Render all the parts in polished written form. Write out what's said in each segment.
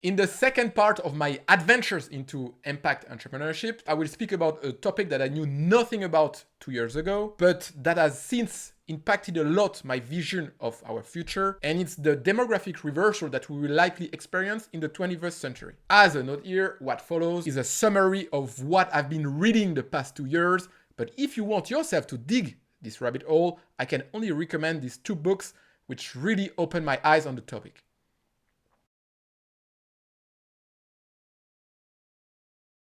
In the second part of my adventures into impact entrepreneurship, I will speak about a topic that I knew nothing about 2 years ago, but that has since impacted a lot my vision of our future, and it's the demographic reversal that we will likely experience in the 21st century. As a note here, what follows is a summary of what I've been reading the past 2 years, but if you want yourself to dig this rabbit hole, I can only recommend these 2 books which really opened my eyes on the topic.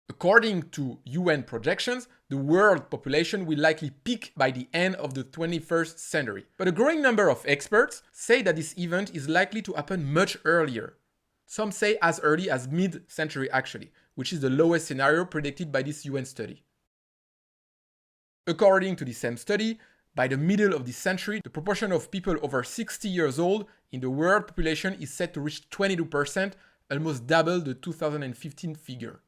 According to UN projections, the world population will likely peak by the end of the 21st century. But a growing number of experts say that this event is likely to happen much earlier. Some say as early as mid-century actually, which is the lowest scenario predicted by this UN study. According to the same study, by the middle of this century, the proportion of people over 60 years old in the world population is set to reach 22%, almost double the 2015 figure.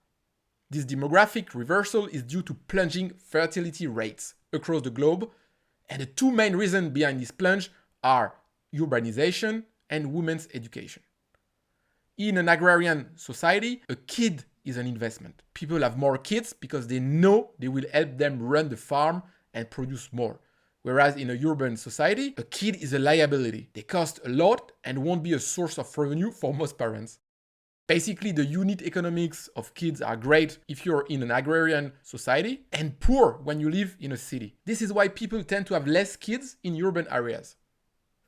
This demographic reversal is due to plunging fertility rates across the globe, and the 2 main reasons behind this plunge are urbanization and women's education. In an agrarian society, a kid is an investment. People have more kids because they know they will help them run the farm and produce more. Whereas in a urban society, a kid is a liability. They cost a lot and won't be a source of revenue for most parents. Basically, the unit economics of kids are great if you're in an agrarian society and poor when you live in a city. This is why people tend to have less kids in urban areas.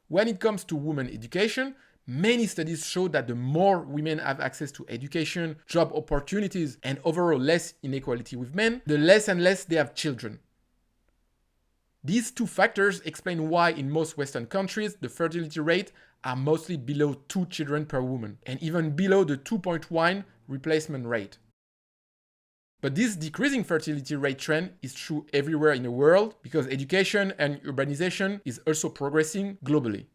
When it comes to women education, many studies show that the more women have access to education, job opportunities, and overall less inequality with men, the less and less they have children. These 2 factors explain why in most Western countries the fertility rate are mostly below 2 children per woman, and even below the 2.1 replacement rate. But this decreasing fertility rate trend is true everywhere in the world because education and urbanization is also progressing globally.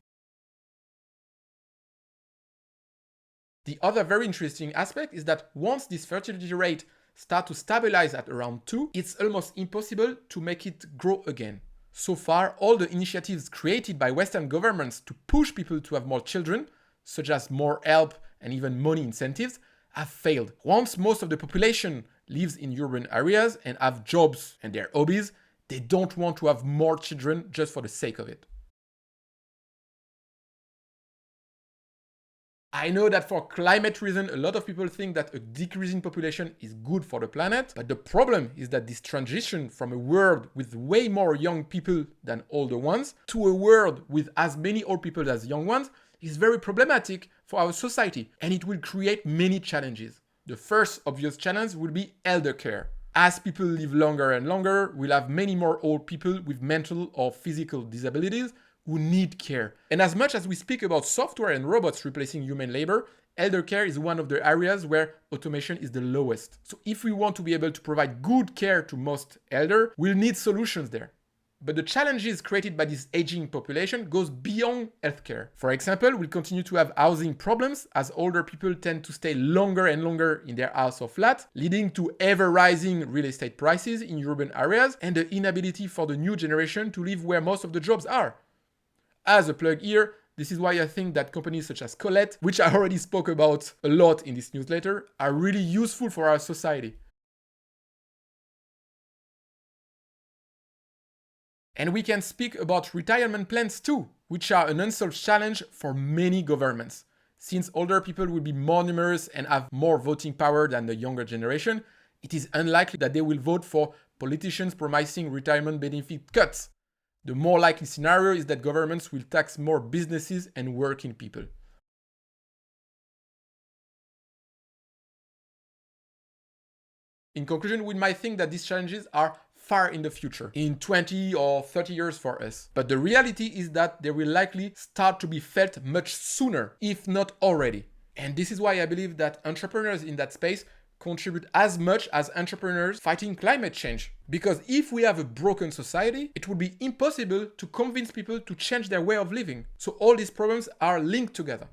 The other very interesting aspect is that once this fertility rate starts to stabilize at around 2, it's almost impossible to make it grow again. So far, all the initiatives created by Western governments to push people to have more children, such as more help and even money incentives, have failed. Once most of the population lives in urban areas and have jobs and their hobbies, they don't want to have more children just for the sake of it. I know that for climate reasons, a lot of people think that a decreasing population is good for the planet, but the problem is that this transition from a world with way more young people than older ones to a world with as many old people as young ones is very problematic for our society, and it will create many challenges. The first obvious challenge will be elder care. As people live longer and longer, we'll have many more old people with mental or physical disabilities who need care. And as much as we speak about software and robots replacing human labor, elder care is one of the areas where automation is the lowest. So if we want to be able to provide good care to most elder, we'll need solutions there. But the challenges created by this aging population goes beyond healthcare. For example, we'll continue to have housing problems as older people tend to stay longer and longer in their house or flat, leading to ever-rising real estate prices in urban areas and the inability for the new generation to live where most of the jobs are. As a plug here, this is why I think that companies such as Colette, which I already spoke about a lot in this newsletter, are really useful for our society. And we can speak about retirement plans too, which are an unsolved challenge for many governments. Since older people will be more numerous and have more voting power than the younger generation, it is unlikely that they will vote for politicians promising retirement benefit cuts. The more likely scenario is that governments will tax more businesses and working people. In conclusion, we might think that these challenges are far in the future, in 20 or 30 years for us. But the reality is that they will likely start to be felt much sooner, if not already. And this is why I believe that entrepreneurs in that space contribute as much as entrepreneurs fighting climate change. Because if we have a broken society, it would be impossible to convince people to change their way of living. So all these problems are linked together.